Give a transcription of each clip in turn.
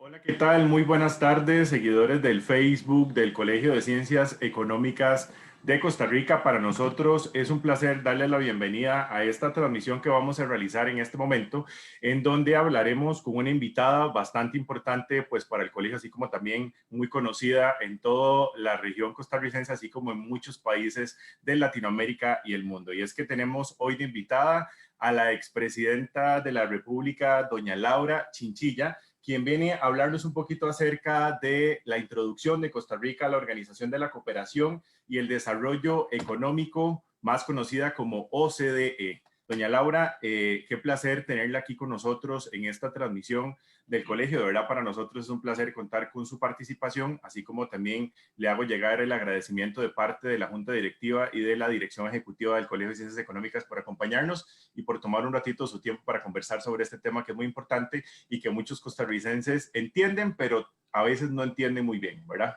Hola, ¿qué tal? Muy buenas tardes, seguidores del Facebook del Colegio de Ciencias Económicas de Costa Rica. Para nosotros es un placer darles la bienvenida a esta transmisión que vamos a realizar en este momento, en donde hablaremos con una invitada bastante importante, pues para el colegio, así como también muy conocida en toda la región costarricense, así como en muchos países de Latinoamérica y el mundo. Y es que tenemos hoy de invitada a la expresidenta de la República, doña Laura Chinchilla, quien viene a hablarnos un poquito acerca de la introducción de Costa Rica a la Organización de la Cooperación y el Desarrollo Económico, más conocida como OCDE. Doña Laura, qué placer tenerla aquí con nosotros en esta transmisión del colegio. De verdad, para nosotros es un placer contar con su participación, así como también le hago llegar el agradecimiento de parte de la Junta Directiva y de la Dirección Ejecutiva del Colegio de Ciencias Económicas por acompañarnos y por tomar un ratito de su tiempo para conversar sobre este tema que es muy importante y que muchos costarricenses entienden, pero a veces no entienden muy bien, ¿verdad?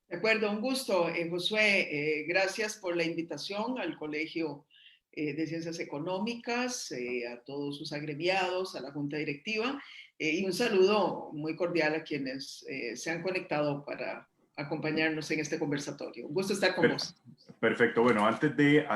De acuerdo, un gusto, Josué. Gracias por la invitación al Colegio de Ciencias Económicas, a todos sus agremiados, a la Junta Directiva, y un saludo muy cordial a quienes se han conectado para acompañarnos en este conversatorio. Un gusto estar con vos. Perfecto. Bueno, antes de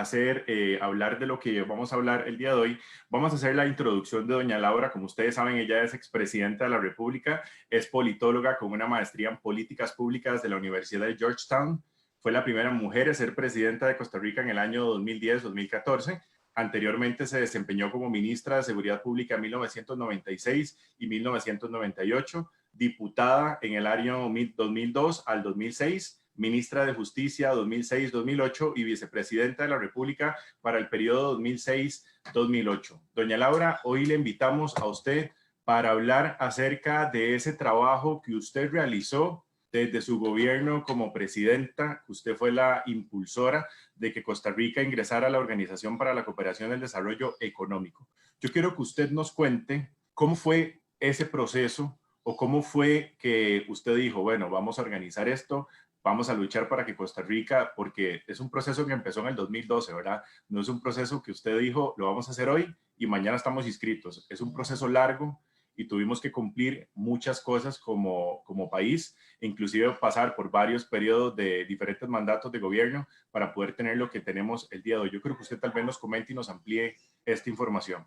hablar de lo que vamos a hablar el día de hoy, vamos a hacer la introducción de doña Laura. Como ustedes saben, ella es expresidenta de la República, es politóloga con una maestría en políticas públicas de la Universidad de Georgetown. Fue la primera mujer en ser presidenta de Costa Rica en el año 2010-2014. Anteriormente se desempeñó como ministra de Seguridad Pública en 1996 y 1998, diputada en el año 2002 al 2006, ministra de Justicia 2006-2008 y vicepresidenta de la República para el periodo 2006-2008. Doña Laura, hoy le invitamos a usted para hablar acerca de ese trabajo que usted realizó desde su gobierno como presidenta. Usted fue la impulsora de que Costa Rica ingresara a la Organización para la Cooperación y el Desarrollo Económico. Yo quiero que usted nos cuente cómo fue ese proceso o cómo fue que usted dijo, bueno, vamos a organizar esto, vamos a luchar para que Costa Rica, porque es un proceso que empezó en el 2012, ¿verdad? No es un proceso que usted dijo, lo vamos a hacer hoy y mañana estamos inscritos. Es un proceso largo y tuvimos que cumplir muchas cosas como país, inclusive pasar por varios periodos de diferentes mandatos de gobierno para poder tener lo que tenemos el día de hoy. Yo creo que usted tal vez nos comente y nos amplíe esta información.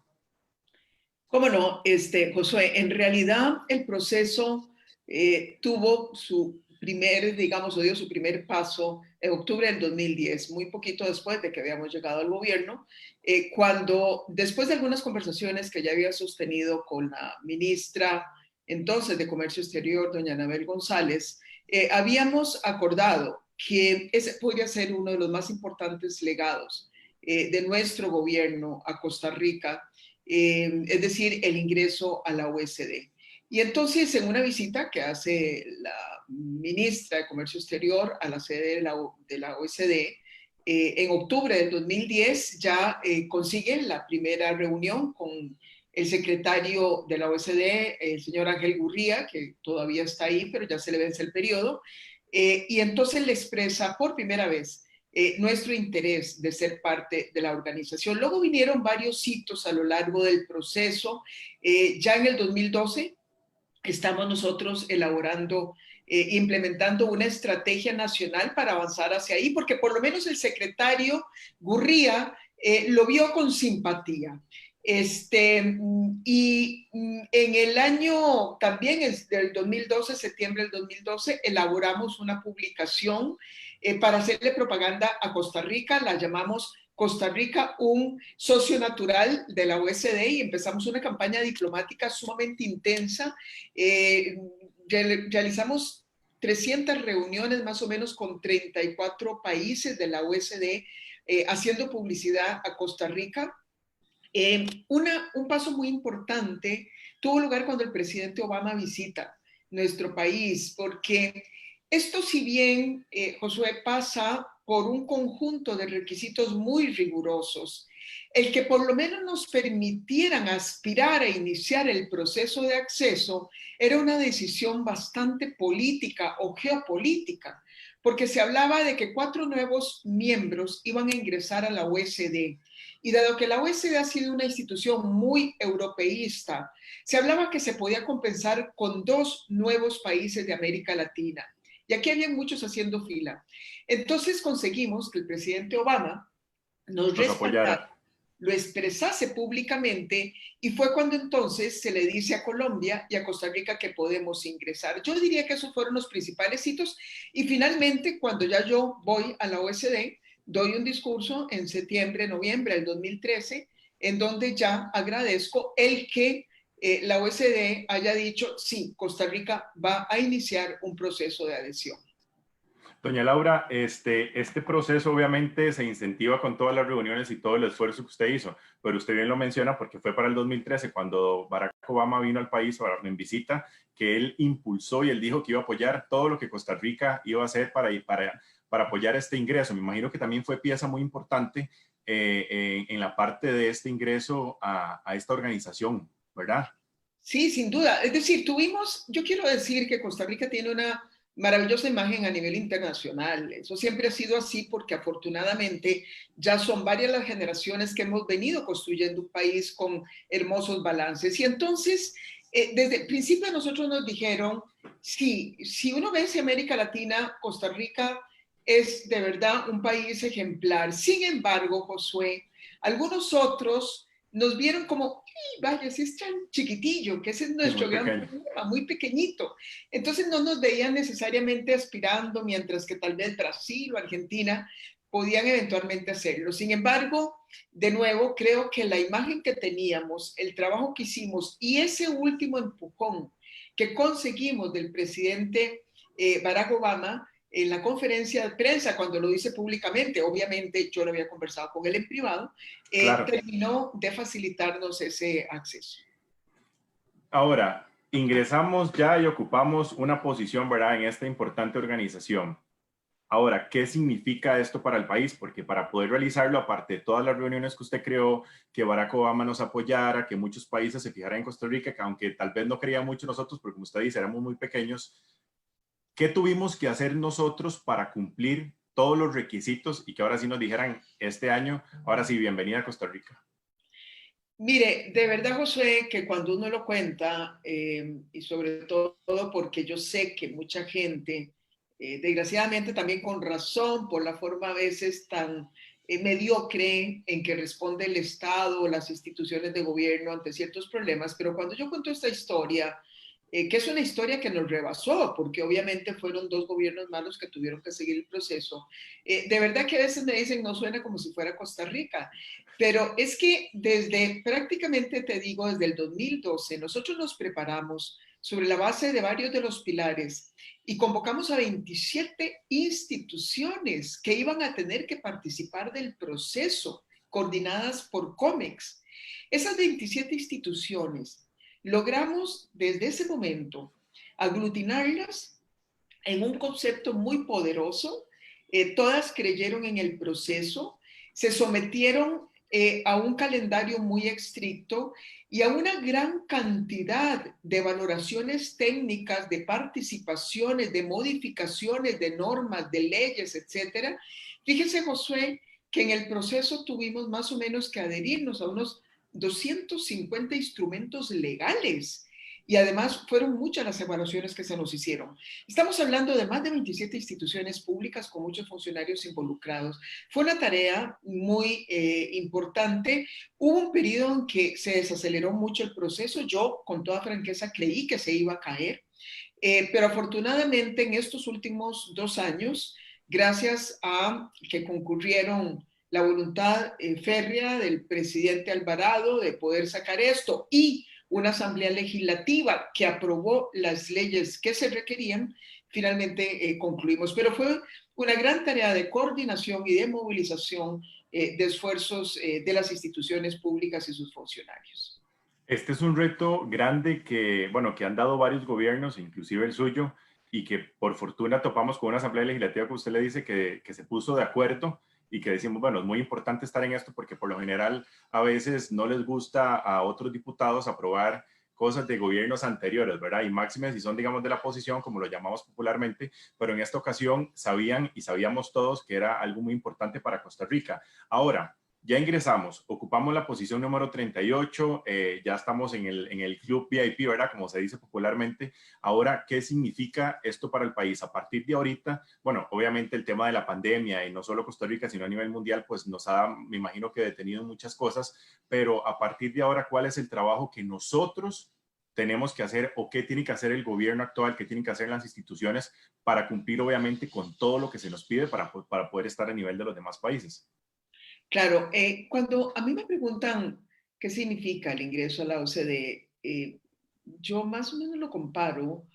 ¿Cómo no, Josué? En realidad el proceso tuvo su primer, digamos, o dio su primer paso en octubre del 2010, muy poquito después de que habíamos llegado al gobierno, cuando después de algunas conversaciones que ya había sostenido con la ministra entonces de Comercio Exterior, doña Anabel González, habíamos acordado que ese podría ser uno de los más importantes legados de nuestro gobierno a Costa Rica, es decir, el ingreso a la OECD. Y entonces, en una visita que hace la ministra de Comercio Exterior a la sede de la OECD, en octubre del 2010 ya consiguen la primera reunión con el secretario de la OECD, el señor Ángel Gurría, que todavía está ahí, pero ya se le vence el periodo, y entonces le expresa por primera vez nuestro interés de ser parte de la organización. Luego vinieron varios hitos a lo largo del proceso. Ya en el 2012 estamos nosotros elaborando, implementando una estrategia nacional para avanzar hacia ahí, porque por lo menos el secretario Gurría lo vio con simpatía. Y en el año también, es del 2012, septiembre del 2012, elaboramos una publicación para hacerle propaganda a Costa Rica, la llamamos Costa Rica, un socio natural de la OSD, y empezamos una campaña diplomática sumamente intensa. Eh, Realizamos 300 reuniones más o menos con 34 países de la OSD, haciendo publicidad a Costa Rica. Un paso muy importante tuvo lugar cuando el presidente Obama visita nuestro país, porque esto, si bien, Josué, pasa por un conjunto de requisitos muy rigurosos, el que por lo menos nos permitieran aspirar a iniciar el proceso de acceso era una decisión bastante política o geopolítica, porque se hablaba de que 4 nuevos miembros iban a ingresar a la OECD. Y dado que la OECD ha sido una institución muy europeísta, se hablaba que se podía compensar con 2 nuevos países de América Latina. Y aquí habían muchos haciendo fila. Entonces conseguimos que el presidente Obama nos Nos respaldara, apoyara. lo expresase públicamente, y fue cuando entonces se le dice a Colombia y a Costa Rica que podemos ingresar. Yo diría que esos fueron los principales hitos, y finalmente cuando ya yo voy a la OECD, doy un discurso en septiembre, noviembre del 2013, en donde ya agradezco el que la OECD haya dicho, sí, Costa Rica va a iniciar un proceso de adhesión. Doña Laura, este proceso obviamente se incentiva con todas las reuniones y todo el esfuerzo que usted hizo, pero usted bien lo menciona porque fue para el 2013 cuando Barack Obama vino al país en visita, que él impulsó y él dijo que iba a apoyar todo lo que Costa Rica iba a hacer para apoyar este ingreso. Me imagino que también fue pieza muy importante en la parte de este ingreso a esta organización, ¿verdad? Sí, sin duda. Es decir, yo quiero decir que Costa Rica tiene una maravillosa imagen a nivel internacional. Eso siempre ha sido así porque afortunadamente ya son varias las generaciones que hemos venido construyendo un país con hermosos balances. Y entonces, desde el principio nosotros nos dijeron, sí, si uno ve hacia América Latina, Costa Rica es de verdad un país ejemplar. Sin embargo, Josué, algunos otros nos vieron como, vaya, si es tan chiquitillo, que ese es Sí, muy nuestro gran pequeño. problema, muy pequeñito. Entonces no nos veían necesariamente aspirando, mientras que tal vez Brasil o Argentina podían eventualmente hacerlo. Sin embargo, de nuevo, creo que la imagen que teníamos, el trabajo que hicimos y ese último empujón que conseguimos del presidente Barack Obama en la conferencia de prensa, cuando lo dice públicamente, obviamente yo lo había conversado con él en privado, Claro. terminó de facilitarnos ese acceso. Ahora, ingresamos ya y ocupamos una posición, ¿verdad?, en esta importante organización. Ahora, ¿qué significa esto para el país? Porque para poder realizarlo, aparte de todas las reuniones que usted creó, que Barack Obama nos apoyara, que muchos países se fijaran en Costa Rica, que aunque tal vez no creían mucho nosotros, porque como usted dice, éramos muy pequeños, ¿qué tuvimos que hacer nosotros para cumplir todos los requisitos y que ahora sí nos dijeran este año, ahora sí, bienvenida a Costa Rica? Mire, de verdad, Josué, que cuando uno lo cuenta, y sobre todo porque yo sé que mucha gente, desgraciadamente también con razón, por la forma a veces tan mediocre en que responde el Estado o las instituciones de gobierno ante ciertos problemas, pero cuando yo cuento esta historia, que es una historia que nos rebasó, porque obviamente fueron 2 gobiernos malos que tuvieron que seguir el proceso. De verdad que a veces me dicen, no suena como si fuera Costa Rica, pero es que desde prácticamente, te digo, desde el 2012, nosotros nos preparamos sobre la base de varios de los pilares y convocamos a 27 instituciones que iban a tener que participar del proceso, coordinadas por COMEX. Esas 27 instituciones logramos desde ese momento aglutinarlas en un concepto muy poderoso. Todas creyeron en el proceso, se sometieron a un calendario muy estricto y a una gran cantidad de valoraciones técnicas, de participaciones, de modificaciones, de normas, de leyes, etcétera. Fíjese, Josué, que en el proceso tuvimos más o menos que adherirnos a unos 250 instrumentos legales. Y además fueron muchas las evaluaciones que se nos hicieron. Estamos hablando de más de 27 instituciones públicas con muchos funcionarios involucrados. Fue una tarea muy importante. Hubo un periodo en que se desaceleró mucho el proceso. Yo, con toda franqueza, creí que se iba a caer. Pero afortunadamente en estos últimos 2 años, gracias a que concurrieron la voluntad férrea del presidente Alvarado de poder sacar esto y una asamblea legislativa que aprobó las leyes que se requerían, finalmente concluimos. Pero fue una gran tarea de coordinación y de movilización de esfuerzos de las instituciones públicas y sus funcionarios. Este es un reto grande que, bueno, que han dado varios gobiernos, inclusive el suyo, y que por fortuna topamos con una asamblea legislativa que usted le dice que se puso de acuerdo y que decimos, bueno, es muy importante estar en esto porque por lo general a veces no les gusta a otros diputados aprobar cosas de gobiernos anteriores, ¿verdad? Y máxime si son, digamos, de la oposición, como lo llamamos popularmente, pero en esta ocasión sabían y sabíamos todos que era algo muy importante para Costa Rica. Ahora, ya ingresamos, ocupamos la posición número 38, ya estamos en el club VIP, ¿verdad? Como se dice popularmente. Ahora, ¿qué significa esto para el país? A partir de ahorita, bueno, obviamente el tema de la pandemia y no solo Costa Rica, sino a nivel mundial, pues nos ha, me imagino que detenido muchas cosas, pero a partir de ahora, ¿cuál es el trabajo que nosotros tenemos que hacer o qué tiene que hacer el gobierno actual, qué tienen que hacer las instituciones para cumplir obviamente con todo lo que se nos pide para poder estar a nivel de los demás países? Claro, cuando a mí me preguntan qué significa el ingreso a la OCDE, yo más o menos lo comparo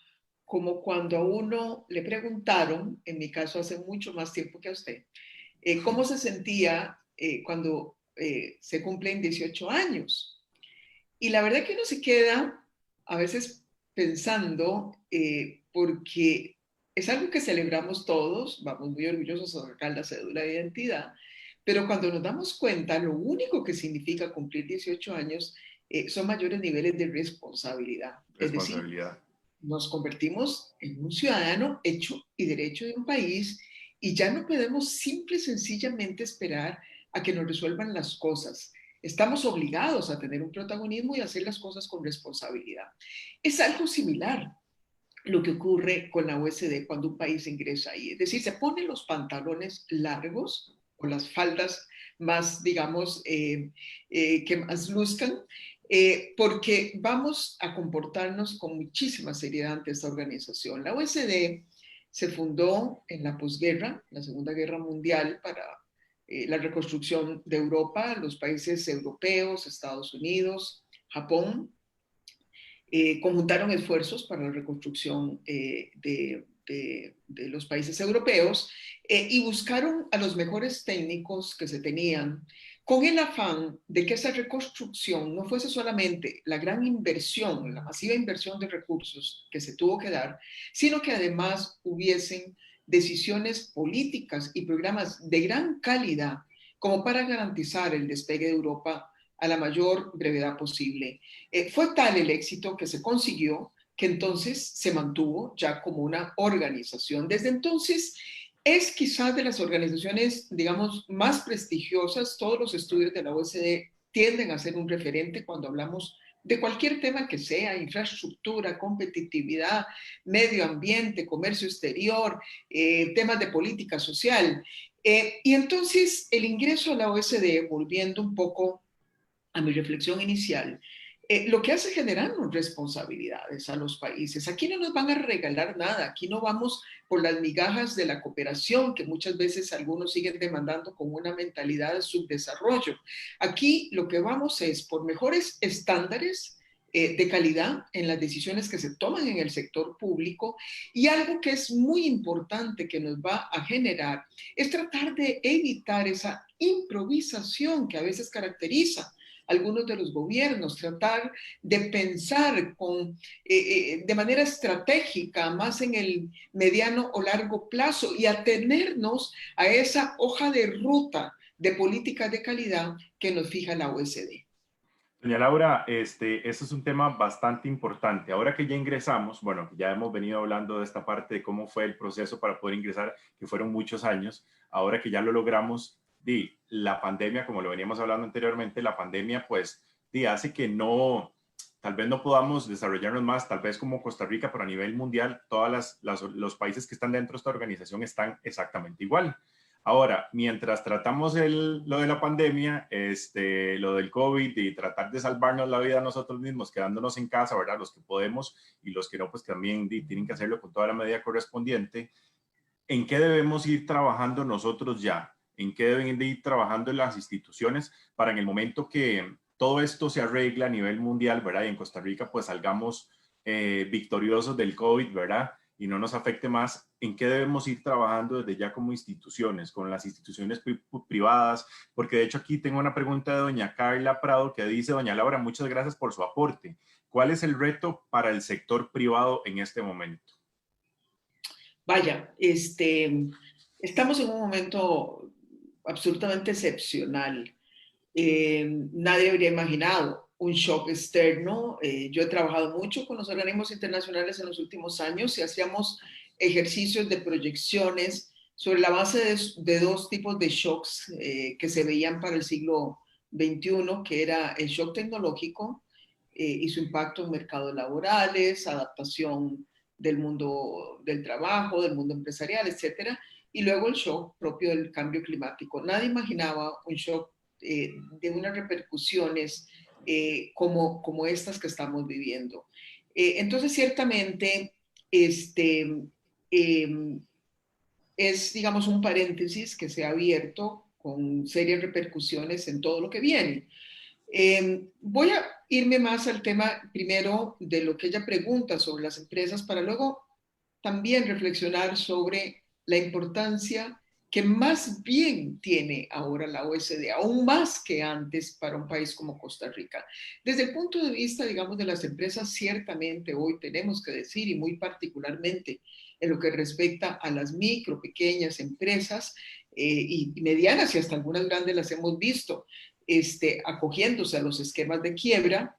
como cuando a uno le preguntaron, en mi caso hace mucho más tiempo que a usted, cómo se sentía cuando se cumplen 18 años. Y la verdad que uno se queda a veces pensando, porque es algo que celebramos todos, vamos muy orgullosos a sacar la cédula de identidad, pero cuando nos damos cuenta, lo único que significa cumplir 18 años son mayores niveles de responsabilidad. Es decir, Responsabilidad. nos convertimos en un ciudadano hecho y derecho de un país y ya no podemos simple y sencillamente esperar a que nos resuelvan las cosas. Estamos obligados a tener un protagonismo y hacer las cosas con responsabilidad. Es algo similar lo que ocurre con la OSD cuando un país ingresa ahí. Es decir, se ponen los pantalones largos o las faldas más, digamos, que más luzcan, porque vamos a comportarnos con muchísima seriedad ante esta organización. La OSD se fundó en la posguerra, la Segunda Guerra Mundial, para la reconstrucción de Europa, los países europeos, Estados Unidos, Japón, conjuntaron esfuerzos para la reconstrucción de los países europeos y buscaron a los mejores técnicos que se tenían con el afán de que esa reconstrucción no fuese solamente la gran inversión, la masiva inversión de recursos que se tuvo que dar, sino que además hubiesen decisiones políticas y programas de gran calidad como para garantizar el despegue de Europa a la mayor brevedad posible. Fue tal el éxito que se consiguió que entonces se mantuvo ya como una organización. Desde entonces es quizás de las organizaciones, digamos, más prestigiosas. Todos los estudios de la OSD tienden a ser un referente cuando hablamos de cualquier tema que sea, infraestructura, competitividad, medio ambiente, comercio exterior, temas de política social. Y entonces el ingreso a la OSD, volviendo un poco a mi reflexión inicial, lo que hace es generarnos responsabilidades a los países. Aquí no nos van a regalar nada, aquí no vamos por las migajas de la cooperación que muchas veces algunos siguen demandando con una mentalidad de subdesarrollo. Aquí lo que vamos es por mejores estándares de calidad en las decisiones que se toman en el sector público, y algo que es muy importante que nos va a generar es tratar de evitar esa improvisación que a veces caracteriza algunos de los gobiernos, tratar de pensar de manera estratégica, más en el mediano o largo plazo, y atenernos a esa hoja de ruta de políticas de calidad que nos fija la OSD. Doña Laura, este es un tema bastante importante. Ahora que ya ingresamos, bueno, ya hemos venido hablando de esta parte de cómo fue el proceso para poder ingresar, que fueron muchos años. Ahora que ya lo logramos, la pandemia, como lo veníamos hablando anteriormente, la pandemia pues hace que no, tal vez no podamos desarrollarnos más, tal vez como Costa Rica, pero a nivel mundial, los países que están dentro de esta organización están exactamente igual. Ahora, mientras tratamos lo de la pandemia, lo del COVID y tratar de salvarnos la vida nosotros mismos, quedándonos en casa, ¿verdad? Los que podemos y los que no, pues también tienen que hacerlo con toda la medida correspondiente. ¿En qué debemos ir trabajando nosotros ya? ¿En qué deben de ir trabajando las instituciones para en el momento que todo esto se arregla a nivel mundial, ¿verdad? Y en Costa Rica, pues salgamos victoriosos del COVID, ¿verdad? Y no nos afecte más, ¿en qué debemos ir trabajando desde ya como instituciones, con las instituciones privadas? Porque de hecho aquí tengo una pregunta de doña Carla Prado que dice: doña Laura, muchas gracias por su aporte. ¿Cuál es el reto para el sector privado en este momento? Vaya, estamos en un momento absolutamente excepcional. Nadie habría imaginado un shock externo. Yo he trabajado mucho con los organismos internacionales en los últimos años y hacíamos ejercicios de proyecciones sobre la base de dos tipos de shocks que se veían para el siglo XXI, que era el shock tecnológico y su impacto en mercados laborales, adaptación del mundo del trabajo, del mundo empresarial, etcétera, y luego el shock propio del cambio climático. Nadie imaginaba un shock de unas repercusiones como estas que estamos viviendo. Entonces, ciertamente, este, eh, es, digamos, un paréntesis que se ha abierto con serias repercusiones en todo lo que viene. Voy a irme más al tema primero de lo que ella pregunta sobre las empresas para luego también reflexionar sobre la importancia que más bien tiene ahora la OSD, aún más que antes para un país como Costa Rica. Desde el punto de vista, digamos, de las empresas, ciertamente hoy tenemos que decir, y muy particularmente en lo que respecta a las micro, pequeñas empresas y medianas, y hasta algunas grandes las hemos visto, acogiéndose a los esquemas de quiebra,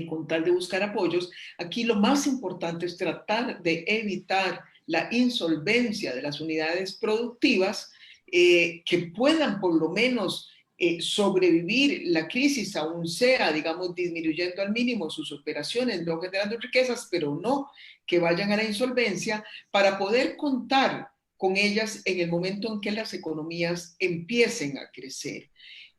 con tal de buscar apoyos. Aquí lo más importante es tratar de evitar la insolvencia de las unidades productivas que puedan por lo menos sobrevivir la crisis, aún sea, digamos, disminuyendo al mínimo sus operaciones, no generando riquezas, pero no que vayan a la insolvencia, para poder contar con ellas en el momento en que las economías empiecen a crecer.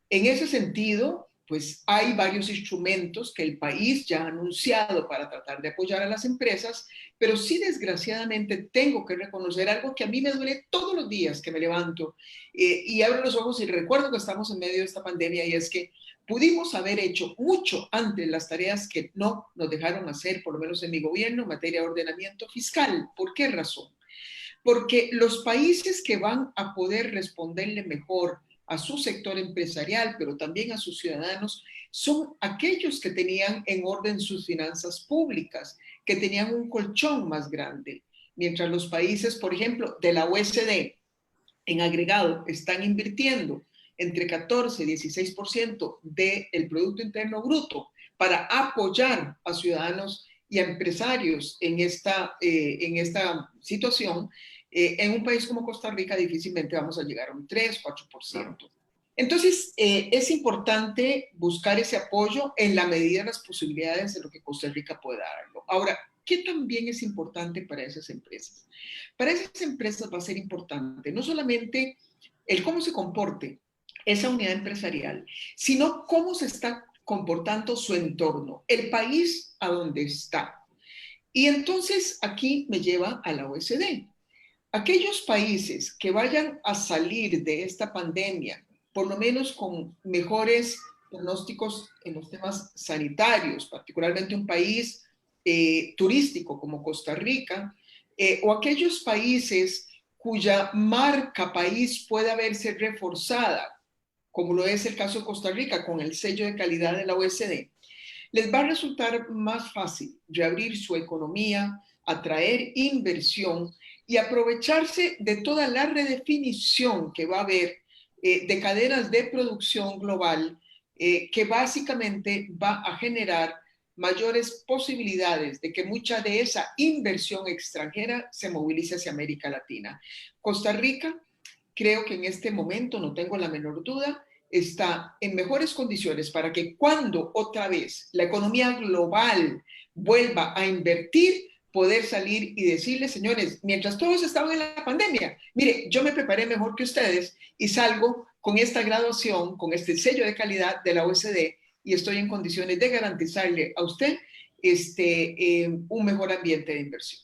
En ese sentido, pues hay varios instrumentos que el país ya ha anunciado para tratar de apoyar a las empresas, pero sí desgraciadamente tengo que reconocer algo que a mí me duele todos los días que me levanto y abro los ojos y recuerdo que estamos en medio de esta pandemia, y es que pudimos haber hecho mucho antes las tareas que no nos dejaron hacer, por lo menos en mi gobierno, en materia de ordenamiento fiscal. ¿Por qué razón? Porque los países que van a poder responderle mejor a su sector empresarial, pero también a sus ciudadanos, son aquellos que tenían en orden sus finanzas públicas, que tenían un colchón más grande. Mientras los países, por ejemplo, de la OECD, en agregado, están invirtiendo entre 14 y 16% del Producto Interno Bruto para apoyar a ciudadanos y a empresarios en esta situación, en un país como Costa Rica difícilmente vamos a llegar a un 3-4%. Claro. Entonces, es importante buscar ese apoyo en la medida de las posibilidades de lo que Costa Rica pueda darlo. Ahora, ¿qué también es importante para esas empresas? Para esas empresas va a ser importante no solamente el cómo se comporte esa unidad empresarial, sino cómo se está comportando su entorno, el país a donde está. Y entonces aquí me lleva a la OECD. Aquellos países que vayan a salir de esta pandemia, por lo menos con mejores pronósticos en los temas sanitarios, particularmente un país turístico como Costa Rica, o aquellos países cuya marca país pueda verse reforzada, como lo es el caso de Costa Rica con el sello de calidad de la OECD, les va a resultar más fácil reabrir su economía, atraer inversión y aprovecharse de toda la redefinición que va a haber de cadenas de producción global, que básicamente va a generar mayores posibilidades de que mucha de esa inversión extranjera se movilice hacia América Latina. Costa Rica, creo que en este momento, no tengo la menor duda, está en mejores condiciones para que cuando otra vez la economía global vuelva a invertir, poder salir y decirles, señores, mientras todos estaban en la pandemia, mire, yo me preparé mejor que ustedes y salgo con esta graduación, con este sello de calidad de la OECD, y estoy en condiciones de garantizarle a usted un mejor ambiente de inversión.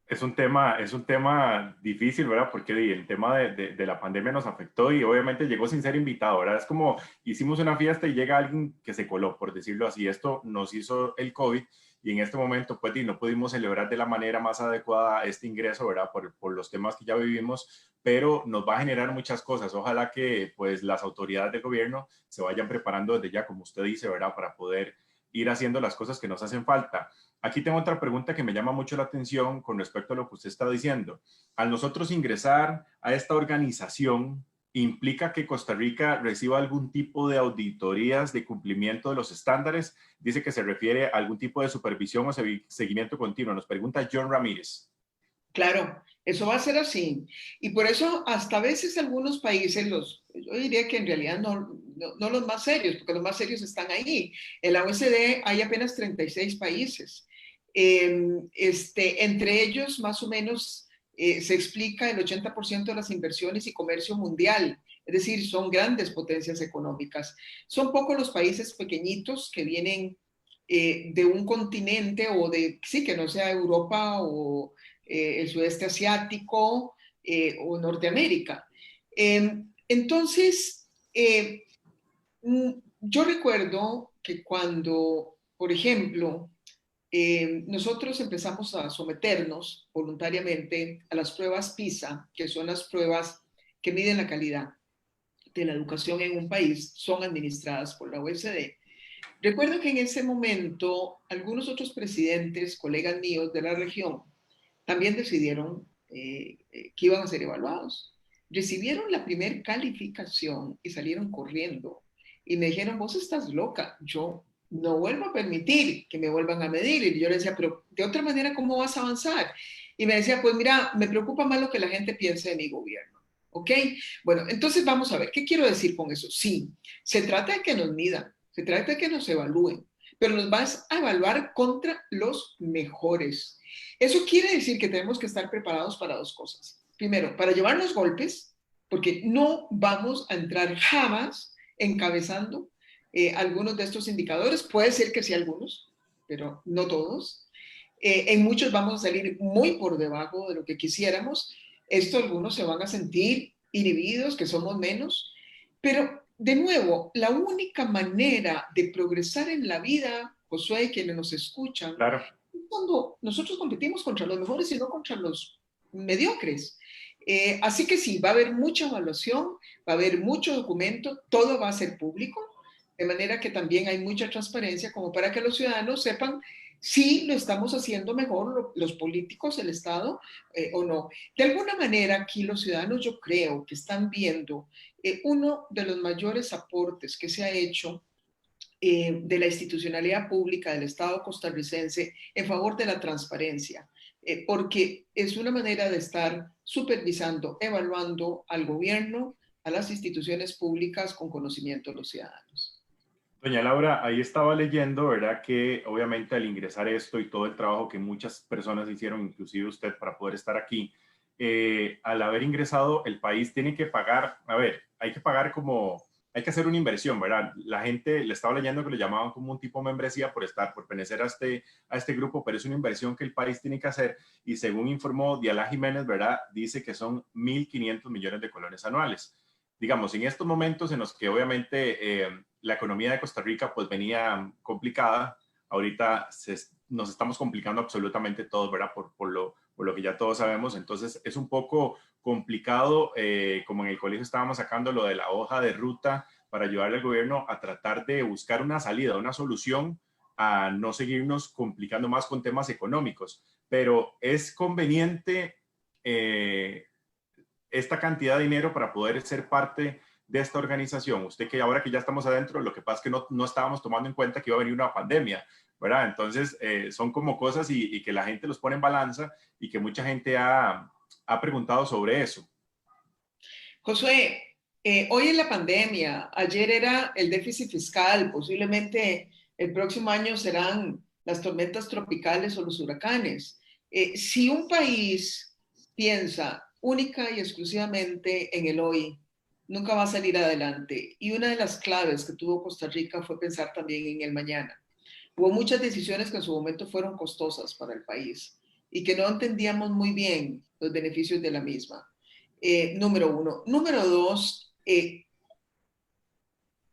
Es un tema difícil, ¿verdad? Porque el tema de la pandemia nos afectó y obviamente llegó sin ser invitado, ¿verdad? Es como hicimos una fiesta y llega alguien que se coló, por decirlo así. Esto nos hizo el COVID y en este momento pues no pudimos celebrar de la manera más adecuada este ingreso, ¿verdad? Por los temas que ya vivimos, pero nos va a generar muchas cosas. Ojalá que pues las autoridades del gobierno se vayan preparando desde ya, como usted dice, ¿verdad? Para poder ir haciendo las cosas que nos hacen falta. Aquí tengo otra pregunta que me llama mucho la atención con respecto a lo que usted está diciendo. Al nosotros ingresar a esta organización, implica que Costa Rica reciba algún tipo de auditorías de cumplimiento de los estándares. Dice que se refiere a algún tipo de supervisión o seguimiento continuo. Nos pregunta John Ramírez. Claro, eso va a ser así. Y por eso hasta a veces algunos países, yo diría que en realidad no los más serios, porque los más serios están ahí. En la OECD hay apenas 36 países. Entre ellos, más o menos, se explica el 80% de las inversiones y comercio mundial. Es decir, son grandes potencias económicas. Son pocos los países pequeñitos que vienen de un continente o sí, que no sea Europa o el sudeste asiático o Norteamérica. Entonces, yo recuerdo que cuando, por ejemplo, nosotros empezamos a someternos voluntariamente a las pruebas PISA, que son las pruebas que miden la calidad de la educación en un país, son administradas por la OECD. Recuerdo que en ese momento algunos otros presidentes, colegas míos de la región, también decidieron que iban a ser evaluados. Recibieron la primer calificación y salieron corriendo. Y me dijeron, vos estás loca, yo no vuelvo a permitir que me vuelvan a medir. Y yo le decía, pero de otra manera, ¿cómo vas a avanzar? Y me decía, pues mira, me preocupa más lo que la gente piense de mi gobierno. ¿Ok? Bueno, entonces vamos a ver, ¿qué quiero decir con eso? Sí, se trata de que nos midan, se trata de que nos evalúen, pero nos vas a evaluar contra los mejores. Eso quiere decir que tenemos que estar preparados para dos cosas. Primero, para llevar los golpes, porque no vamos a entrar jamás encabezando algunos de estos indicadores. Puede ser que sí algunos, pero no todos. En muchos vamos a salir muy por debajo de lo que quisiéramos. Esto algunos se van a sentir inhibidos, que somos menos, pero de nuevo, la única manera de progresar en la vida, Josué, quienes nos escuchan, Claro. cuando nosotros competimos contra los mejores y no contra los mediocres. Así que sí, va a haber mucha evaluación, va a haber mucho documento, todo va a ser público, de manera que también hay mucha transparencia como para que los ciudadanos sepan si lo estamos haciendo mejor los políticos, el Estado o no. De alguna manera aquí los ciudadanos yo creo que están viendo uno de los mayores aportes que se ha hecho de la institucionalidad pública del Estado costarricense en favor de la transparencia, porque es una manera de estar supervisando, evaluando al gobierno, a las instituciones públicas con conocimiento de los ciudadanos. Doña Laura, ahí estaba leyendo, ¿verdad? Que obviamente al ingresar esto y todo el trabajo que muchas personas hicieron, inclusive usted, para poder estar aquí, al haber ingresado, el país tiene que pagar, a ver, hay que pagar como, hay que hacer una inversión, ¿verdad? La gente, le estaba leyendo que lo llamaban como un tipo membresía por estar, por pertenecer a este grupo, pero es una inversión que el país tiene que hacer y según informó Diala Jiménez, ¿verdad? Dice que son 1.500 millones de colones anuales. Digamos, en estos momentos en los que obviamente la economía de Costa Rica pues venía complicada, ahorita nos estamos complicando absolutamente todos, ¿verdad? Por lo que ya todos sabemos, entonces es un poco complicado, como en el colegio estábamos sacando lo de la hoja de ruta para ayudarle al gobierno a tratar de buscar una salida, una solución a no seguirnos complicando más con temas económicos, pero es conveniente esta cantidad de dinero para poder ser parte de esta organización. Usted que ahora que ya estamos adentro, lo que pasa es que no estábamos tomando en cuenta que iba a venir una pandemia, ¿verdad? Entonces, son como cosas y que la gente los pone en balanza y que mucha gente ha preguntado sobre eso. Josué, hoy en la pandemia, ayer era el déficit fiscal, posiblemente el próximo año serán las tormentas tropicales o los huracanes. Si un país piensa única y exclusivamente en el hoy, nunca va a salir adelante. Y una de las claves que tuvo Costa Rica fue pensar también en el mañana. Hubo muchas decisiones que en su momento fueron costosas para el país y que no entendíamos muy bien los beneficios de la misma. Número uno. Número dos,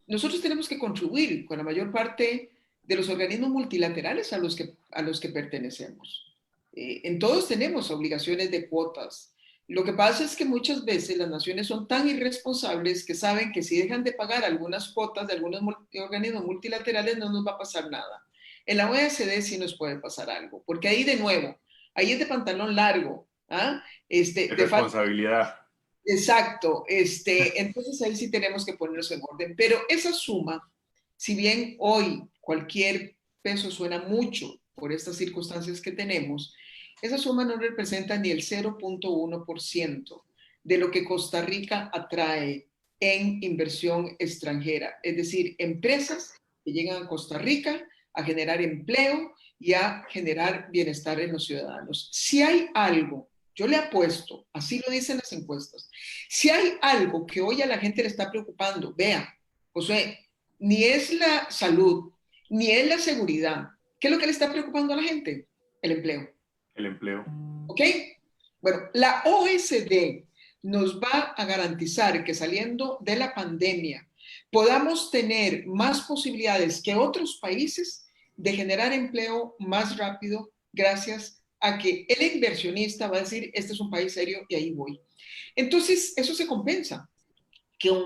nosotros tenemos que contribuir con la mayor parte de los organismos multilaterales a los que pertenecemos. En todos tenemos obligaciones de cuotas. Lo que pasa es que muchas veces las naciones son tan irresponsables que saben que si dejan de pagar algunas cuotas de algunos organismos multilaterales no nos va a pasar nada. En la OECD sí nos puede pasar algo, porque ahí de nuevo, ahí es de pantalón largo, ¿ah? De responsabilidad. Exacto. Entonces ahí sí tenemos que ponernos en orden. Pero esa suma, si bien hoy cualquier peso suena mucho por estas circunstancias que tenemos, esa suma no representa ni el 0,1% de lo que Costa Rica atrae en inversión extranjera. Es decir, empresas que llegan a Costa Rica a generar empleo y a generar bienestar en los ciudadanos. Si hay algo, yo le apuesto, así lo dicen las encuestas, si hay algo que hoy a la gente le está preocupando, vea, José, ni es la salud, ni es la seguridad. ¿Qué es lo que le está preocupando a la gente? El empleo. El empleo. ¿Ok? Bueno, la OECD nos va a garantizar que saliendo de la pandemia podamos tener más posibilidades que otros países de generar empleo más rápido gracias a que el inversionista va a decir, este es un país serio y ahí voy. Entonces, eso se compensa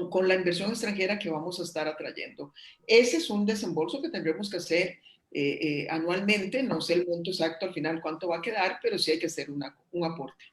con la inversión extranjera que vamos a estar atrayendo. Ese es un desembolso que tendremos que hacer anualmente. No sé el monto exacto al final cuánto va a quedar, pero sí hay que hacer un aporte.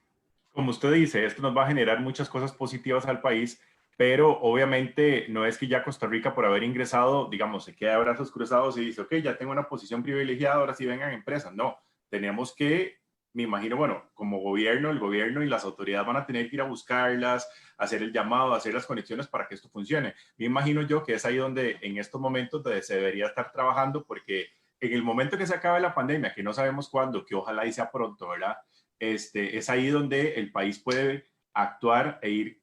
Como usted dice, esto nos va a generar muchas cosas positivas al país, pero obviamente no es que ya Costa Rica, por haber ingresado, digamos, se queda de brazos cruzados y dice, ok, ya tengo una posición privilegiada, ahora sí vengan empresas. No, tenemos que, me imagino, bueno, como gobierno, el gobierno y las autoridades van a tener que ir a buscarlas, hacer el llamado, hacer las conexiones para que esto funcione. Me imagino yo que es ahí donde en estos momentos se debería estar trabajando, porque en el momento que se acabe la pandemia, que no sabemos cuándo, que ojalá y sea pronto, ¿verdad? Es ahí donde el país puede actuar e ir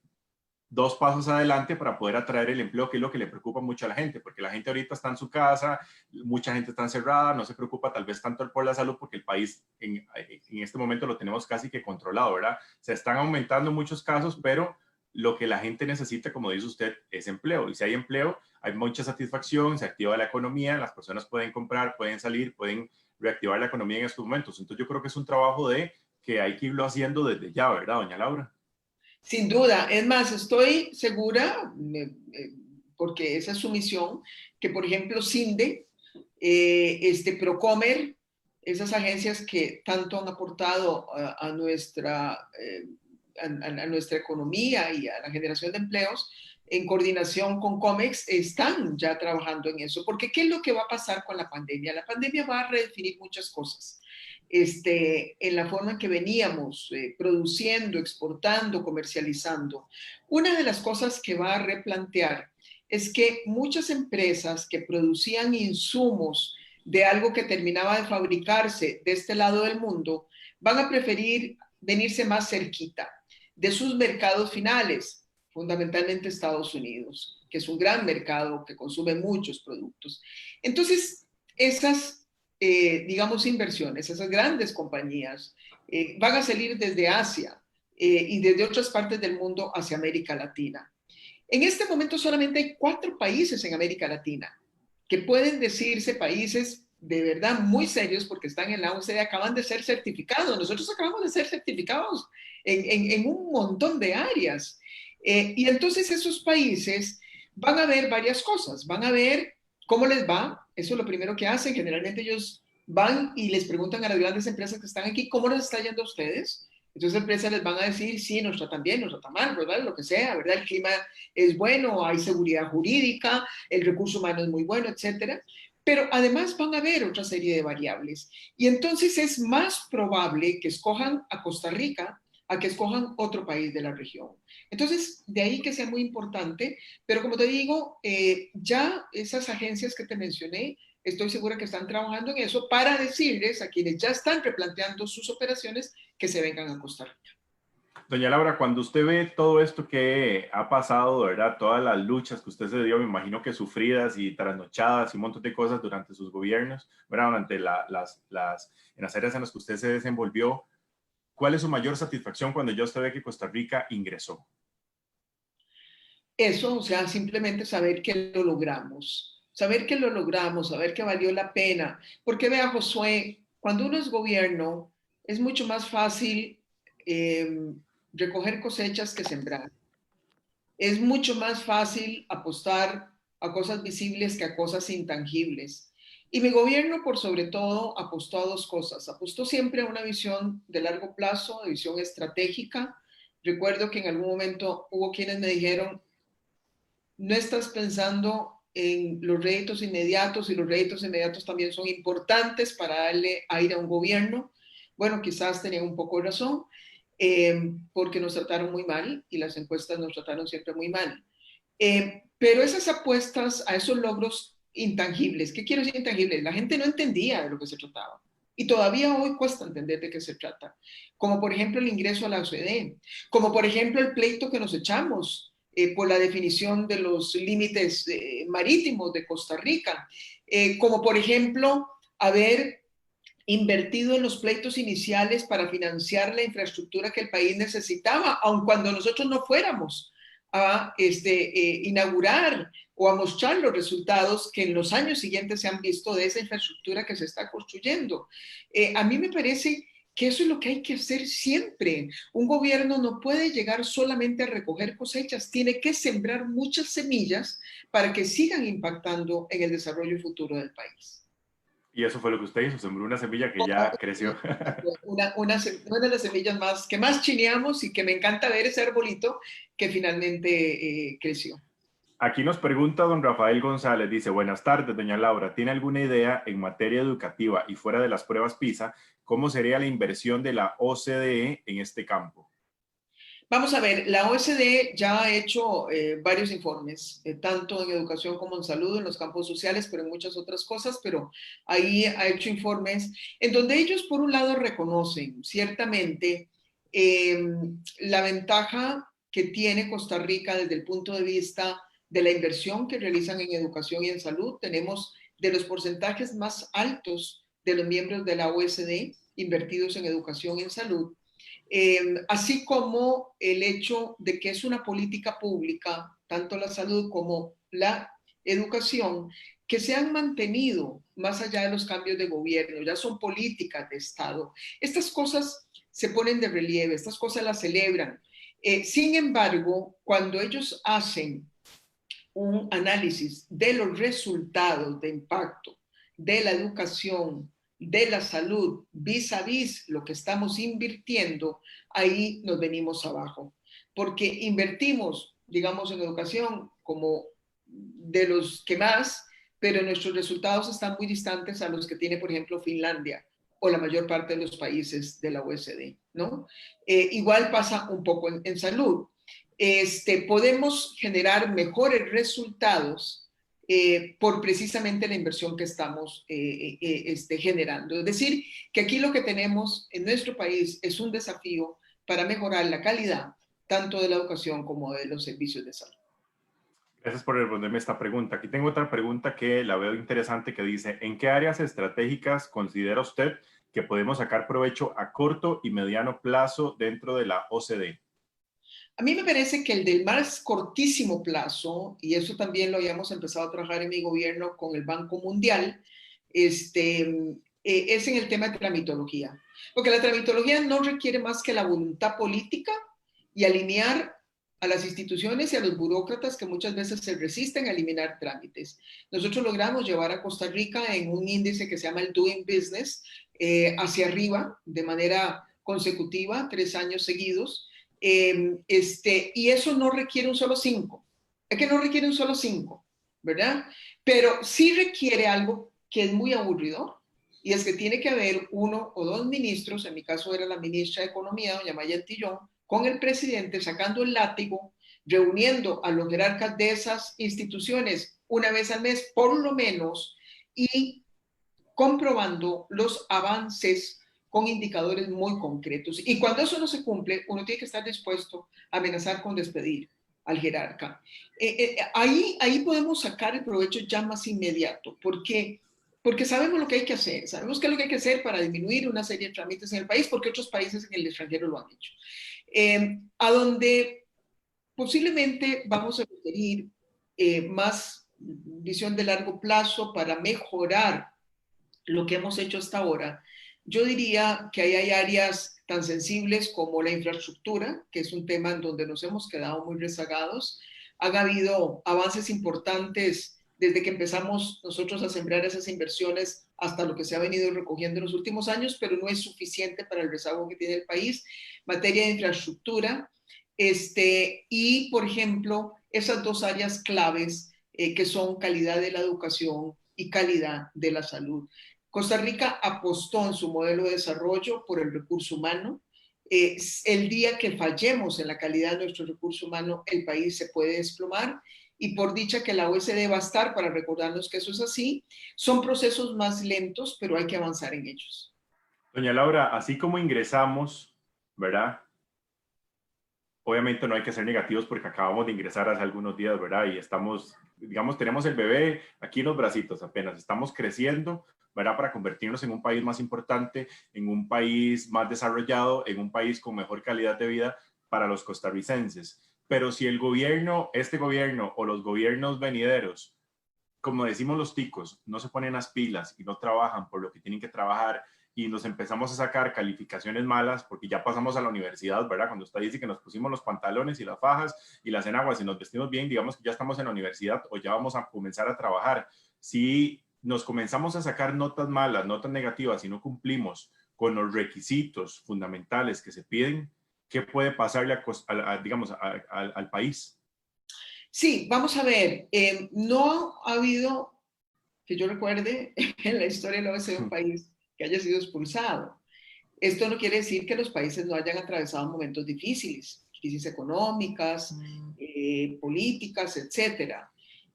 dos pasos adelante para poder atraer el empleo, que es lo que le preocupa mucho a la gente, porque la gente ahorita está en su casa, mucha gente está encerrada, no se preocupa tal vez tanto por la salud, porque el país en este momento lo tenemos casi que controlado, ¿verdad? Se están aumentando muchos casos, pero lo que la gente necesita, como dice usted, es empleo. Y si hay empleo, hay mucha satisfacción, se activa la economía, las personas pueden comprar, pueden salir, pueden reactivar la economía en estos momentos. Entonces yo creo que es un trabajo que hay que irlo haciendo desde ya, ¿verdad, doña Laura? Sin duda. Es más, estoy segura, porque esa es su misión, que por ejemplo CINDE, Procomer, esas agencias que tanto han aportado a nuestra economía y a la generación de empleos, en coordinación con COMEX, están ya trabajando en eso. Porque ¿qué es lo que va a pasar con la pandemia? La pandemia va a redefinir muchas cosas. En la forma en que veníamos produciendo, exportando, comercializando. Una de las cosas que va a replantear es que muchas empresas que producían insumos de algo que terminaba de fabricarse de este lado del mundo van a preferir venirse más cerquita de sus mercados finales, fundamentalmente Estados Unidos, que es un gran mercado que consume muchos productos. Entonces, esas digamos, inversiones, esas grandes compañías, van a salir desde Asia y desde otras partes del mundo hacia América Latina. En este momento solamente hay 4 países en América Latina que pueden decirse países de verdad muy serios porque están en la OCDE, acaban de ser certificados. Nosotros acabamos de ser certificados en un montón de áreas. Y entonces esos países van a ver varias cosas, van a ver cómo les va, eso es lo primero que hacen, generalmente ellos van y les preguntan a las grandes empresas que están aquí, ¿cómo les está yendo a ustedes? Entonces las empresas les van a decir, sí, nos tratan bien, nos tratan mal, ¿verdad? Lo que sea, ¿verdad? El clima es bueno, hay seguridad jurídica, el recurso humano es muy bueno, etcétera. Pero además van a haber otra serie de variables. Y entonces es más probable que escojan a Costa Rica a que escojan otro país de la región. Entonces, de ahí que sea muy importante, pero como te digo, ya esas agencias que te mencioné, estoy segura que están trabajando en eso para decirles a quienes ya están replanteando sus operaciones que se vengan a Costa Rica. Doña Laura, cuando usted ve todo esto que ha pasado, ¿verdad? Todas las luchas que usted se dio, me imagino que sufridas y trasnochadas y un montón de cosas durante sus gobiernos, ¿verdad? Durante en las áreas en las que usted se desenvolvió, ¿cuál es su mayor satisfacción cuando ya usted ve que Costa Rica ingresó? Eso, o sea, simplemente saber que lo logramos, saber que valió la pena. Porque vea, Josué, cuando uno es gobierno, es mucho más fácil eh, recoger cosechas que sembrar. Es mucho más fácil apostar a cosas visibles que a cosas intangibles. Y mi gobierno, por sobre todo, apostó a 2 cosas. Apostó siempre a una visión de largo plazo, de visión estratégica, Recuerdo que en algún momento hubo quienes me dijeron, no estás pensando en los réditos inmediatos y los réditos inmediatos también son importantes para darle aire a un gobierno. Bueno, quizás tenían un poco de razón, porque nos trataron muy mal y las encuestas nos trataron siempre muy mal. Pero esas apuestas a esos logros intangibles, ¿qué quiero decir intangibles? La gente no entendía de lo que se trataba. Y todavía hoy cuesta entender de qué se trata. Como por ejemplo el ingreso a la OCDE, como por ejemplo el pleito que nos echamos por la definición de los límites marítimos de Costa Rica, como por ejemplo haber invertido en los pleitos iniciales para financiar la infraestructura que el país necesitaba, aun cuando nosotros no fuéramos a inaugurar o a mostrar los resultados que en los años siguientes se han visto de esa infraestructura que se está construyendo. A mí me parece que eso es lo que hay que hacer siempre. Un gobierno no puede llegar solamente a recoger cosechas, tiene que sembrar muchas semillas para que sigan impactando en el desarrollo futuro del país. Y eso fue lo que usted hizo, sembró una semilla que ya creció. Una de las semillas más que más chineamos y que me encanta ver ese arbolito que finalmente creció. Aquí nos pregunta don Rafael González, dice, buenas tardes, doña Laura, ¿tiene alguna idea en materia educativa y fuera de las pruebas PISA, cómo sería la inversión de la OCDE en este campo? Vamos a ver, la OSD ya ha hecho varios informes, tanto en educación como en salud, en los campos sociales, pero en muchas otras cosas, pero ahí ha hecho informes en donde ellos, por un lado, reconocen ciertamente la ventaja que tiene Costa Rica desde el punto de vista de la inversión que realizan en educación y en salud. Tenemos de los porcentajes más altos de los miembros de la OSD invertidos en educación y en salud. Así como el hecho de que es una política pública, tanto la salud como la educación, que se han mantenido más allá de los cambios de gobierno, ya son políticas de Estado. Estas cosas se ponen de relieve, estas cosas las celebran. Sin embargo, cuando ellos hacen un análisis de los resultados de impacto de la educación, de la salud, vis a vis lo que estamos invirtiendo, ahí nos venimos abajo. Porque invertimos, digamos, en educación como de los que más, pero nuestros resultados están muy distantes a los que tiene, por ejemplo, Finlandia o la mayor parte de los países de la OECD, ¿no? Igual pasa un poco en salud. Podemos generar mejores resultados por precisamente la inversión que estamos generando. Es decir, que aquí lo que tenemos en nuestro país es un desafío para mejorar la calidad tanto de la educación como de los servicios de salud. Gracias por responderme esta pregunta. Aquí tengo otra pregunta que la veo interesante que dice, ¿en qué áreas estratégicas considera usted que podemos sacar provecho a corto y mediano plazo dentro de la OCDE? A mí me parece que el del más cortísimo plazo, y eso también lo habíamos empezado a trabajar en mi gobierno con el Banco Mundial, es en el tema de tramitología. Porque la tramitología no requiere más que la voluntad política y alinear a las instituciones y a los burócratas que muchas veces se resisten a eliminar trámites. Nosotros logramos llevar a Costa Rica en un índice que se llama el Doing Business hacia arriba de manera consecutiva, 3 años seguidos. Y eso no requiere un solo 5. Es que no requiere un solo 5, ¿verdad? Pero sí requiere algo que es muy aburrido, y es que tiene que haber 1 o 2 ministros, en mi caso era la ministra de Economía, doña Maya Antillón, con el presidente sacando el látigo, reuniendo a los jerarcas de esas instituciones una vez al mes, por lo menos, y comprobando los avances con indicadores muy concretos. Y cuando eso no se cumple, uno tiene que estar dispuesto a amenazar con despedir al jerarca. Ahí podemos sacar el provecho ya más inmediato, porque sabemos lo que hay que hacer, sabemos qué es lo que hay que hacer para disminuir una serie de trámites en el país, porque otros países en el extranjero lo han hecho. A donde posiblemente vamos a requerir más visión de largo plazo para mejorar lo que hemos hecho hasta ahora. Yo diría que ahí hay áreas tan sensibles como la infraestructura, que es un tema en donde nos hemos quedado muy rezagados. Han habido avances importantes desde que empezamos nosotros a sembrar esas inversiones hasta lo que se ha venido recogiendo en los últimos años, pero no es suficiente para el rezago que tiene el país. Materia de infraestructura, Y, por ejemplo, esas dos áreas claves que son calidad de la educación y calidad de la salud. Costa Rica apostó en su modelo de desarrollo por el recurso humano. El día que fallemos en la calidad de nuestro recurso humano, el país se puede desplomar y por dicha que la OECD va a estar para recordarnos que eso es así. Son procesos más lentos, pero hay que avanzar en ellos. Doña Laura, así como ingresamos, ¿verdad? Obviamente no hay que ser negativos porque acabamos de ingresar hace algunos días, ¿verdad? Y estamos, digamos, tenemos el bebé aquí en los bracitos apenas, estamos creciendo, ¿verdad? Para convertirnos en un país más importante, en un país más desarrollado, en un país con mejor calidad de vida para los costarricenses. Pero si el gobierno, este gobierno o los gobiernos venideros, como decimos los ticos, no se ponen las pilas y no trabajan por lo que tienen que trabajar y nos empezamos a sacar calificaciones malas porque ya pasamos a la universidad, ¿verdad? Cuando usted dice que nos pusimos los pantalones y las fajas y las enaguas y nos vestimos bien, digamos que ya estamos en la universidad o ya vamos a comenzar a trabajar. Si nos comenzamos a sacar notas malas, notas negativas y no cumplimos con los requisitos fundamentales que se piden, ¿qué puede pasarle digamos, al país? Sí, vamos a ver, no ha habido, que yo recuerde, en la historia de la OECD un país que haya sido expulsado. Esto no quiere decir que los países no hayan atravesado momentos difíciles, crisis económicas, políticas, etcétera.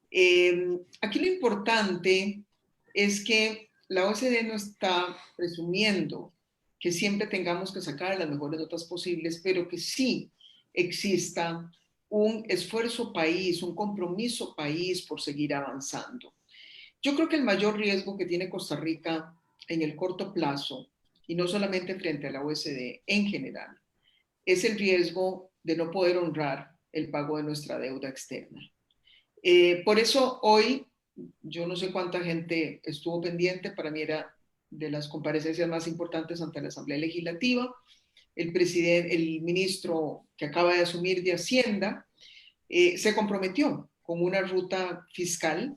Aquí lo importante es que la OCDE no está presumiendo que siempre tengamos que sacar las mejores notas posibles, pero que sí exista un esfuerzo país, un compromiso país por seguir avanzando. Yo creo que el mayor riesgo que tiene Costa Rica en el corto plazo, y no solamente frente a la OSD en general, es el riesgo de no poder honrar el pago de nuestra deuda externa. Por eso hoy, yo no sé cuánta gente estuvo pendiente, para mí era de las comparecencias más importantes ante la Asamblea Legislativa, el ministro que acaba de asumir de Hacienda, se comprometió con una ruta fiscal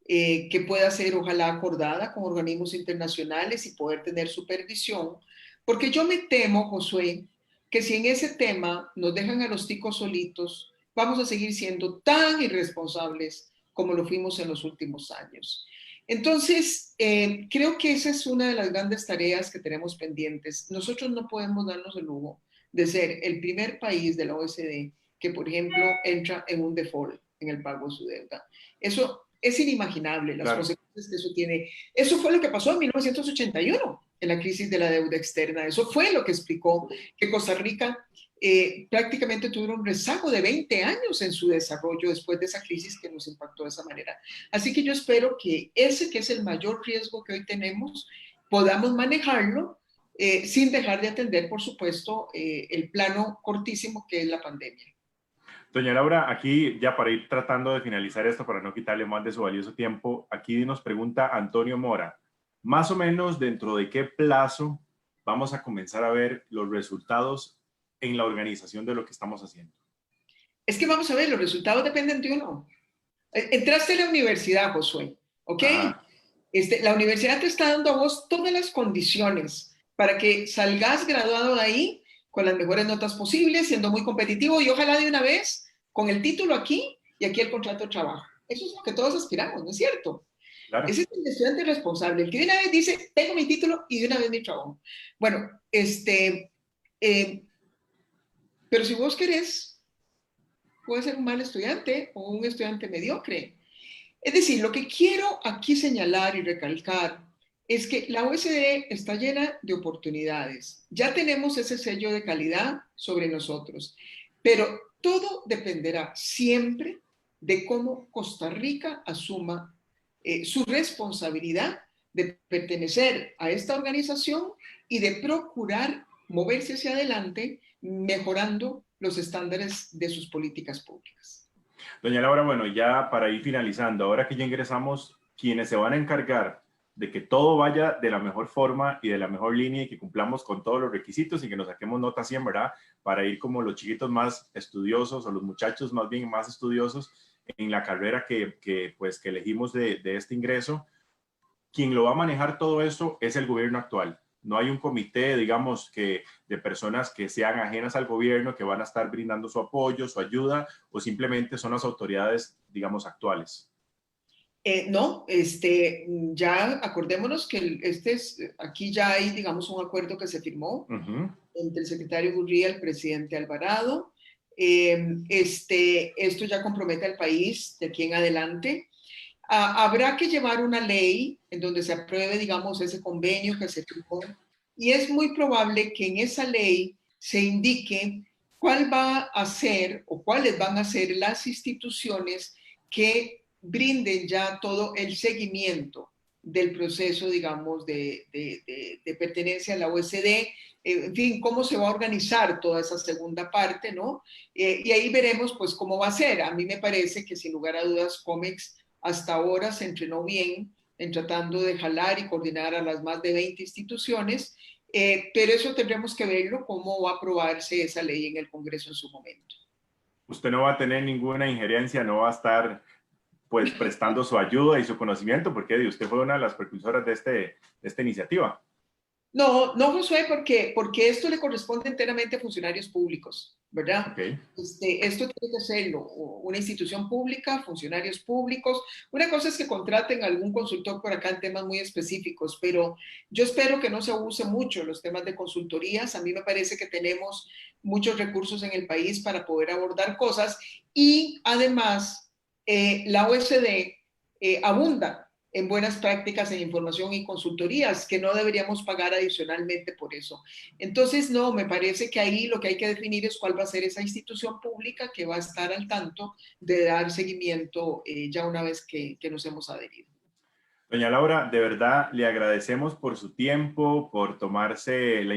que pueda ser ojalá acordada con organismos internacionales y poder tener supervisión, porque yo me temo, Josué, que si en ese tema nos dejan a los ticos solitos, vamos a seguir siendo tan irresponsables como lo fuimos en los últimos años. Entonces, creo que esa es una de las grandes tareas que tenemos pendientes. Nosotros no podemos darnos el lujo de ser el primer país de la OECD que, por ejemplo, entra en un default en el pago de su deuda. Eso es inimaginable, las Claro. consecuencias que eso tiene. Eso fue lo que pasó en 1981, en la crisis de la deuda externa. Eso fue lo que explicó que Costa Rica prácticamente tuvo un rezago de 20 años en su desarrollo después de esa crisis que nos impactó de esa manera. Así que yo espero que ese, que es el mayor riesgo que hoy tenemos, podamos manejarlo sin dejar de atender, por supuesto, el plano cortísimo que es la pandemia. Doña Laura, aquí ya para ir tratando de finalizar esto, para no quitarle más de su valioso tiempo, aquí nos pregunta Antonio Mora, más o menos dentro de qué plazo vamos a comenzar a ver los resultados en la organización de lo que estamos haciendo. Es que vamos a ver, los resultados dependen de uno. Entraste a la universidad, Josué, ¿ok? Ajá. La universidad te está dando a vos todas las condiciones para que salgas graduado de ahí con las mejores notas posibles, siendo muy competitivo y ojalá de una vez con el título aquí y aquí el contrato de trabajo. Eso es lo que todos aspiramos, ¿no es cierto? Claro. Ese es el estudiante responsable, el que de una vez dice, tengo mi título y de una vez mi trabajo. Bueno, eh, pero si vos querés, puedes ser un mal estudiante o un estudiante mediocre. Es decir, lo que quiero aquí señalar y recalcar es que la OSD está llena de oportunidades. Ya tenemos ese sello de calidad sobre nosotros, pero todo dependerá siempre de cómo Costa Rica asuma su responsabilidad de pertenecer a esta organización y de procurar moverse hacia adelante mejorando los estándares de sus políticas públicas. Doña Laura, bueno, ya para ir finalizando, ahora que ya ingresamos, quienes se van a encargar de que todo vaya de la mejor forma y de la mejor línea y que cumplamos con todos los requisitos y que nos saquemos nota 100, ¿verdad? Para ir como los chiquitos más estudiosos o los muchachos más bien más estudiosos en la carrera pues, que elegimos de este ingreso. Quien lo va a manejar todo eso es el gobierno actual. no hay un comité, digamos, de personas que sean ajenas al gobierno, que van a estar brindando su apoyo, su ayuda, o simplemente son las autoridades, digamos, actuales. No, ya acordémonos que aquí ya hay, digamos, un acuerdo que se firmó entre el secretario Gurría y el presidente Alvarado. Esto ya compromete al país de aquí en adelante. Habrá que llevar una ley en donde se apruebe, digamos, ese convenio que se firmó, y es muy probable que en esa ley se indique cuál va a ser o cuáles van a ser las instituciones que brinden ya todo el seguimiento del proceso, digamos, de pertenencia a la OSD, en fin, cómo se va a organizar toda esa segunda parte, ¿no? Y ahí veremos, pues, cómo va a ser. A mí me parece que, sin lugar a dudas, COMEX hasta ahora se entrenó bien en tratando de jalar y coordinar a las más de 20 instituciones, pero eso tendremos que verlo, cómo va a aprobarse esa ley en el Congreso en su momento. Usted no va a tener ninguna injerencia, no va a estar pues prestando su ayuda y su conocimiento, porque usted fue una de las precursoras de esta iniciativa. No, no, Josué, porque esto le corresponde enteramente a funcionarios públicos, ¿verdad? Okay. Esto tiene que hacerlo una institución pública, funcionarios públicos. Una cosa es que contraten a algún consultor por acá en temas muy específicos, pero yo espero que no se abuse mucho los temas de consultorías. A mí me parece que tenemos muchos recursos en el país para poder abordar cosas, y además la OSD abunda en buenas prácticas en información y consultorías, que no deberíamos pagar adicionalmente por eso. Entonces, no, me parece que ahí lo que hay que definir es cuál va a ser esa institución pública que va a estar al tanto de dar seguimiento ya una vez que nos hemos adherido. Doña Laura, de verdad le agradecemos por su tiempo, por tomarle la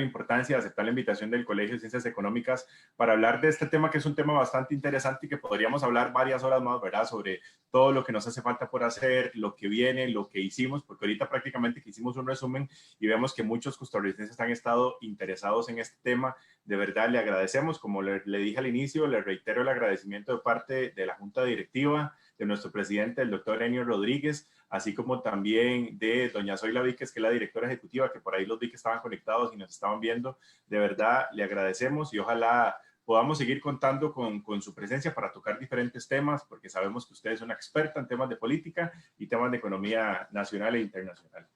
importancia de aceptar la invitación del Colegio de Ciencias Económicas para hablar de este tema, que es un tema bastante interesante y que podríamos hablar varias horas más, ¿verdad? Sobre todo lo que nos hace falta por hacer, lo que viene, lo que hicimos, porque ahorita prácticamente que hicimos un resumen y vemos que muchos costarricenses han estado interesados en este tema. De verdad le agradecemos, como le dije al inicio, le reitero el agradecimiento de parte de la Junta Directiva, de nuestro presidente, el doctor Enio Rodríguez, así como también de doña Zoila Víquez, que es la directora ejecutiva, que por ahí los vi que estaban conectados y nos estaban viendo. De verdad, le agradecemos y ojalá podamos seguir contando con su presencia para tocar diferentes temas, porque sabemos que usted es una experta en temas de política y temas de economía nacional e internacional.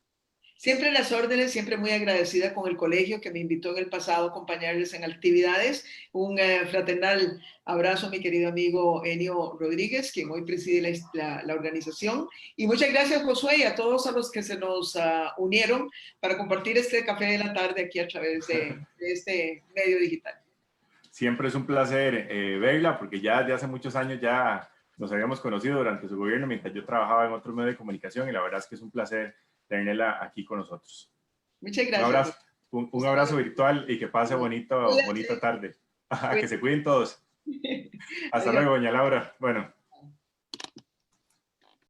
Siempre las órdenes, siempre muy agradecida con el colegio que me invitó en el pasado a acompañarles en actividades. Un fraternal abrazo a mi querido amigo Enio Rodríguez, quien hoy preside la organización. Y muchas gracias, Josué, y a todos a los que se nos unieron para compartir este café de la tarde aquí a través de este medio digital. Siempre es un placer verla, porque ya desde hace muchos años ya nos habíamos conocido durante su gobierno mientras yo trabajaba en otro medio de comunicación, y la verdad es que es un placer tenerla aquí con nosotros. Muchas gracias. Un abrazo virtual y que pase bonita tarde. Que se cuiden todos. Hasta luego, doña Laura. Bueno.